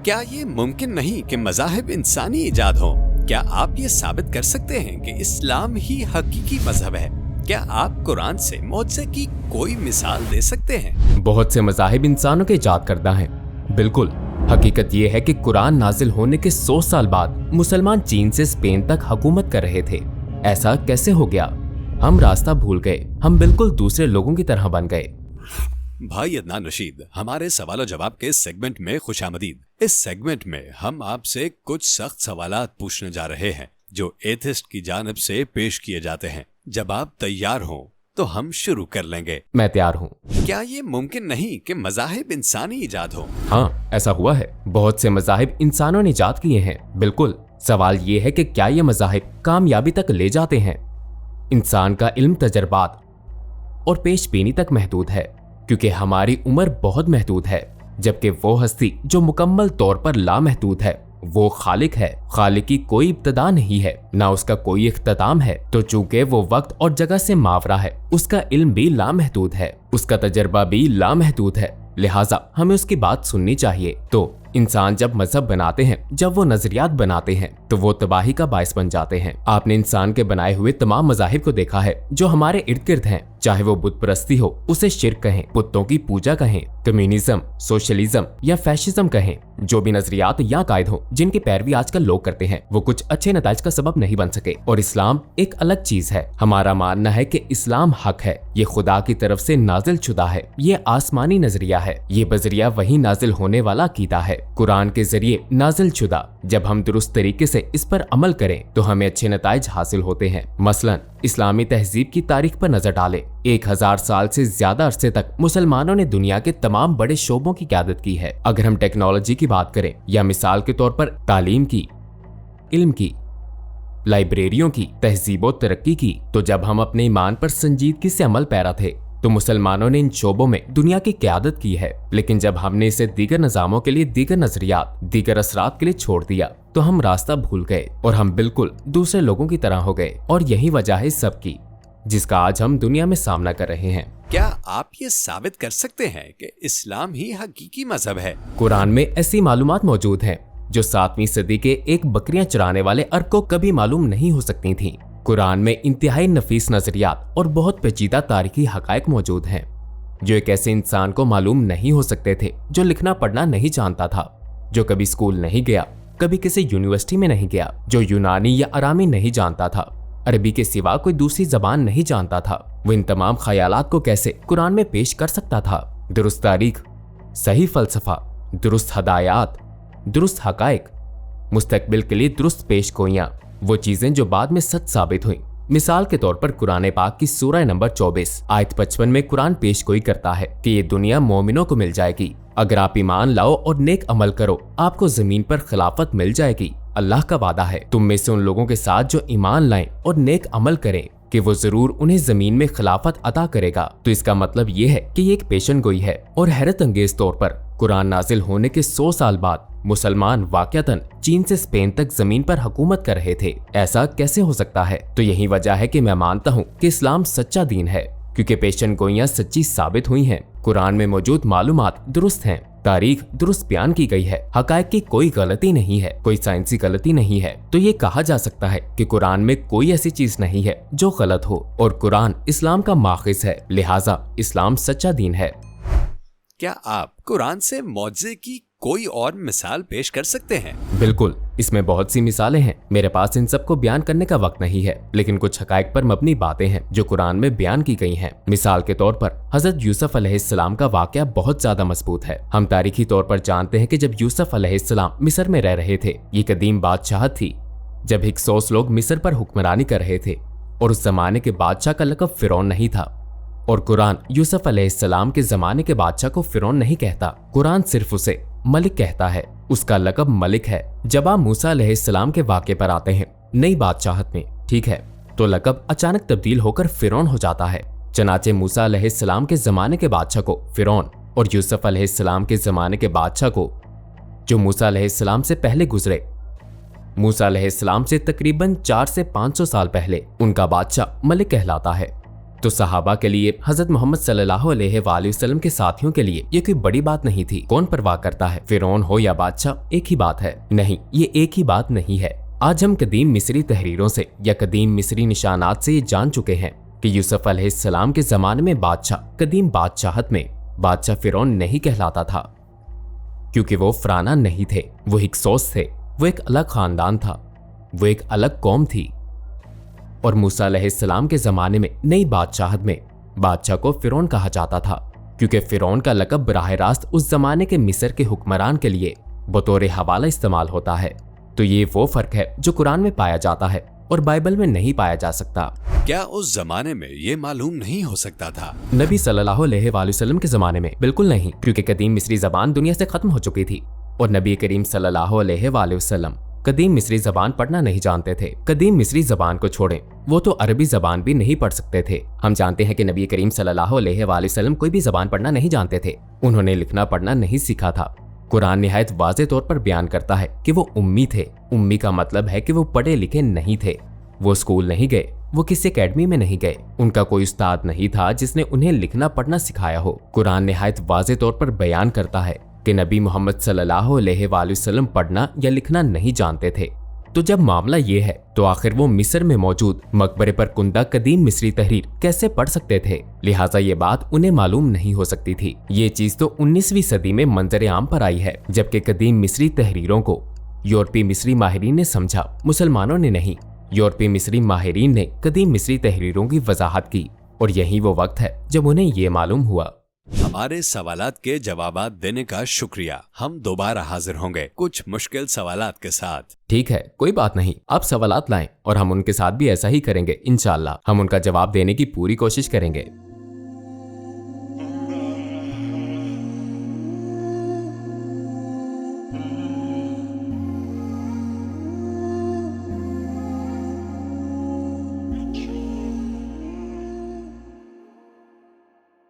क्या ये मुमकिन नहीं कि मज़ाहिब इंसानी इजाद हो? क्या आप ये साबित कर सकते हैं कि इस्लाम ही हकीकी मजहब है? क्या आप कुरान से मौजज़े की कोई मिसाल दे सकते हैं? बहुत से मज़ाहिब इंसानों के इजाद करदा हैं। बिल्कुल, हकीकत ये है कि कुरान नाजिल होने के 100 साल बाद मुसलमान चीन से स्पेन तक हुकूमत कर रहे थे। ऐसा कैसे हो गया? हम रास्ता भूल गए, हम बिल्कुल दूसरे लोगों की तरह बन गए। भाई अदनान रशीद, हमारे सवाल जवाब के सेगमेंट में खुशामदीद। इस सेगमेंट में हम आपसे कुछ सख्त सवालात पूछने जा रहे हैं जो एथिस्ट की जानिब से पेश किए जाते हैं। जब आप तैयार हों तो हम शुरू कर लेंगे। मैं तैयार हूँ। क्या ये मुमकिन नहीं कि मज़ाहिब इंसानी इजाद हो? हाँ, ऐसा हुआ है। बहुत से मज़ाहिब इंसानों ने इजाद किए हैं। बिल्कुल, सवाल ये है कि क्या ये मज़ाहिब कामयाबी तक ले जाते हैं? इंसान का इल्म, तजर्बात और पेशबीनी तक महदूद है, क्योंकि हमारी उम्र बहुत महदूद है, जबकि वो हस्ती जो मुकम्मल तौर पर लामहदूद है वो खालिक है। खालिक की कोई इब्तदा नहीं है, ना उसका कोई इख्तिताम है। तो चूंकि वो वक्त और जगह से मावरा है, उसका इल्म भी लामहदूद है, उसका तजर्बा भी लामहदूद है, लिहाजा हमें उसकी बात सुननी चाहिए। तो इंसान जब मजहब बनाते हैं, जब वो नजरियात बनाते हैं, तो वो तबाही का बायस बन जाते हैं। आपने इंसान के बनाए हुए तमाम मजाहिब को देखा है जो हमारे इर्द गिर्द हैं, चाहे वो बुत परस्ती हो, उसे शिर्क कहें, बुतों की पूजा कहें, कम्युनिज्म, सोशलिज्म या फैशिज्म कहें, जो भी नजरियात या कायद हो जिनकी पैरवी आजकल लोग करते हैं, वो कुछ अच्छे नताइज का सबब नहीं बन सके। और इस्लाम एक अलग चीज है। हमारा मानना है कि इस्लाम हक है, ये खुदा की तरफ से नाजिल शुदा है, ये आसमानी नजरिया है, ये बजरिया वही नाजिल होने वाला अकीदा है, कुरान के जरिए नाजिल शुदा। जब हम दुरुस्त तरीके से इस पर अमल करें तो हमें अच्छे नताइज हासिल होते हैं। मसलन इस्लामी तहजीब की तारीख पर नजर डालें। 1000 साल से ज्यादा अरसे तक मुसलमानों ने दुनिया के तमाम बड़े शोबों की क़यादत की है। अगर हम टेक्नोलॉजी की बात करें या मिसाल के तौर पर तालीम की, इल्म की, लाइब्रेरियों की, तहजीब और तरक्की की, तो जब हम अपने ईमान पर संजीदगी से अमल पैरा थे तो मुसलमानों ने इन शोबों में दुनिया की क़यादत की है। लेकिन जब हमने इसे दीगर निज़ामों के लिए, दीगर नजरियात, दीगर असरात के लिए छोड़ दिया तो हम रास्ता भूल गए और हम बिल्कुल दूसरे लोगों की तरह हो गए। और यही वजह है सब की, जिसका आज हम दुनिया में सामना कर रहे हैं। क्या आप ये साबित कर सकते हैं कि इस्लाम ही हकीकी मजहब है? कुरान में ऐसी मालूमात मौजूद हैं जो 7वीं सदी के एक बकरियां चराने वाले अरब को कभी मालूम नहीं हो सकती थीं। कुरान में इंतहाई नफीस नजरियात और बहुत पेचीदा तारीखी हकायक मौजूद हैं जो एक ऐसे इंसान को मालूम नहीं हो सकते थे जो लिखना पढ़ना नहीं जानता था, जो कभी स्कूल नहीं गया, कभी किसी यूनिवर्सिटी में नहीं गया, जो यूनानी या अरामी नहीं जानता था, अरबी के सिवा कोई दूसरी जबान नहीं जानता था। वो इन तमाम ख्यालात को कैसे कुरान में पेश कर सकता था? दुरुस्त तारीख, सही फलसफा, दुरुस्त हदायत, दुरुस्त हकायक, मुस्तकबिल के लिए दुरुस्त पेशगोइयां, वो चीजें जो बाद में सच साबित हुई। मिसाल के तौर पर कुरान पाक की सूरह नंबर 24 आयत 55 में कुरान पेशगोई करता है कि ये दुनिया मोमिनों को मिल जाएगी। अगर आप ईमान लाओ और नेक अमल करो, आपको जमीन पर खिलाफत मिल जाएगी। अल्लाह का वादा है तुम में से उन लोगों के साथ जो ईमान लाएं और नेक अमल करें कि वो जरूर उन्हें जमीन में खिलाफत अता करेगा। तो इसका मतलब ये है कि ये एक पेशन गोई है। और हैरत अंगेज तौर पर कुरान नाजिल होने के 100 साल बाद मुसलमान वाकयातन चीन से स्पेन तक जमीन पर हुकूमत कर रहे थे। ऐसा कैसे हो सकता है? तो यही वजह है कि मैं मानता हूँ कि इस्लाम सच्चा दीन है, क्योंकि पेशन गोइयां सच्ची साबित हुई हैं। कुरान में मौजूद मालूमात दुरुस्त हैं, तारीख दुरुस्त बयान की गई है, हकायक की कोई गलती नहीं है, कोई साइंसी गलती नहीं है। तो ये कहा जा सकता है कि कुरान में कोई ऐसी चीज नहीं है जो गलत हो, और कुरान इस्लाम का माखिज है, लिहाजा इस्लाम सच्चा दीन है। क्या आप कुरान से मौजज़े की कोई और मिसाल पेश कर सकते हैं? बिल्कुल, इसमें बहुत सी मिसालें हैं। मेरे पास इन सब को बयान करने का वक्त नहीं है, लेकिन कुछ हकायक पर मबनी बातें हैं जो कुरान में बयान की गई हैं। मिसाल के तौर पर हजरत यूसुफ अलैहिस्सलाम का वाकया बहुत ज्यादा मजबूत है। हम तारीखी तौर पर जानते हैं कि जब यूसुफ अलैहिस्सलाम मिस्र में रह रहे थे, ये कदीम बादशाहत थी जब हिक्सोस लोग मिस्र पर हुक्मरानी कर रहे थे, और उस जमाने के बादशाह का लक़ब फिरौन नहीं था। और कुरान यूसुफ अलैहिस्सलाम के जमाने के बादशाह को फिरौन नहीं कहता, कुरान सिर्फ उसे मलिक कहता है। उसका लक़ब मलिक है। जब आप मूसा अलैहिस्सलाम के वाक़े पर आते हैं नई बादशाहत में, ठीक है, तो लक़ब अचानक तब्दील होकर फिरौन हो जाता है। चनाचे मूसा अलैहिस्सलाम के जमाने के बादशाह को फिरौन, और यूसुफ अलैहिस्सलाम के जमाने के बादशाह को, जो मूसा अलैहिस्सलाम से पहले गुजरे, मूसा अलैहिस्सलाम से तकरीबन 400 से 500 साल पहले, उनका बादशाह मलिक कहलाता है। तो सहाबा के लिए, हजरत मोहम्मद सल्लल्लाहु अलैहि वसल्लम के साथियों के लिए ये कोई बड़ी बात नहीं थी। कौन परवाह करता है, फिरौन हो या बादशाह, एक ही बात है। नहीं, ये एक ही बात नहीं है। आज हम कदीम मिस्री तहरीरों से या कदीम मिस्री निशानात से ये जान चुके हैं कि यूसुफ अलैहिस्सलाम के जमाने में बादशाह कदीम बादशाहत में बादशाह फिरौन नहीं कहलाता था, क्योंकि वो फराना नहीं थे, वो हिक्सोस थे, वो एक अलग खानदान था, वो एक अलग कौम थी। और मूसा अलैहिस्सलाम के जमाने में नई बादशाहत में बादशाह को फिरौन कहा जाता था, क्योंकि फिरौन का लक़ब बराह रास्त उस जमाने के मिस्र के हुक्मरान के लिए बतौर हवाला इस्तेमाल होता है। तो ये वो फर्क है जो कुरान में पाया जाता है और बाइबल में नहीं पाया जा सकता। क्या उस जमाने में ये मालूम नहीं हो सकता था? नबी सल्लल्लाहु अलैहि वसल्लम के जमाने में बिल्कुल नहीं, क्योंकि कदीम मिस्री जबान दुनिया से खत्म हो चुकी थी और नबी करीम सल्लल्लाहु अलैहि वसल्लम कदीम मिस्री जबान पढ़ना नहीं जानते थे। कदीम मिस्री जबान को छोड़ें, वो तो अरबी जबान भी नहीं पढ़ सकते थे। हम जानते हैं कि नबी करीम सल्लल्लाहु अलैहि वसल्लम कोई भी जबान पढ़ना नहीं जानते थे, उन्होंने लिखना पढ़ना नहीं सीखा था। कुरान निहायत वाज़े तौर पर बयान करता है कि वो उम्मी थे। उम्मी का मतलब है कि वो पढ़े लिखे नहीं थे, वो स्कूल नहीं गए, वो किसी एकेडमी में नहीं गए, उनका कोई उस्ताद नहीं था जिसने उन्हें लिखना पढ़ना सिखाया हो। कुरान निहायत वाज़े तौर पर बयान करता है कि नबी मोहम्मद सल्लल्लाहु अलैहि वसल्लम पढ़ना या लिखना नहीं जानते थे। तो जब मामला ये है तो आखिर वो मिस्र में मौजूद मकबरे पर कुंदा कदीम मिस्री तहरीर कैसे पढ़ सकते थे? लिहाजा ये बात उन्हें मालूम नहीं हो सकती थी। ये चीज तो 19वीं सदी में मंजर आम पर आई है, जबकि कदीम मिस्री तहरीरों को यूरोपीय मिस्री माहिरीन ने समझा, मुसलमानों ने नहीं। यूरोपीय मिस्री माहिरीन ने कदीम मिस्री तहरीरों की वजाहत की और यही वो वक्त है जब उन्हें ये मालूम हुआ। हमारे सवालात के जवाबात देने का शुक्रिया। हम दोबारा हाजिर होंगे कुछ मुश्किल सवालात के साथ। ठीक है, कोई बात नहीं, आप सवालात लाएं और हम उनके साथ भी ऐसा ही करेंगे। इंशाअल्लाह हम उनका जवाब देने की पूरी कोशिश करेंगे।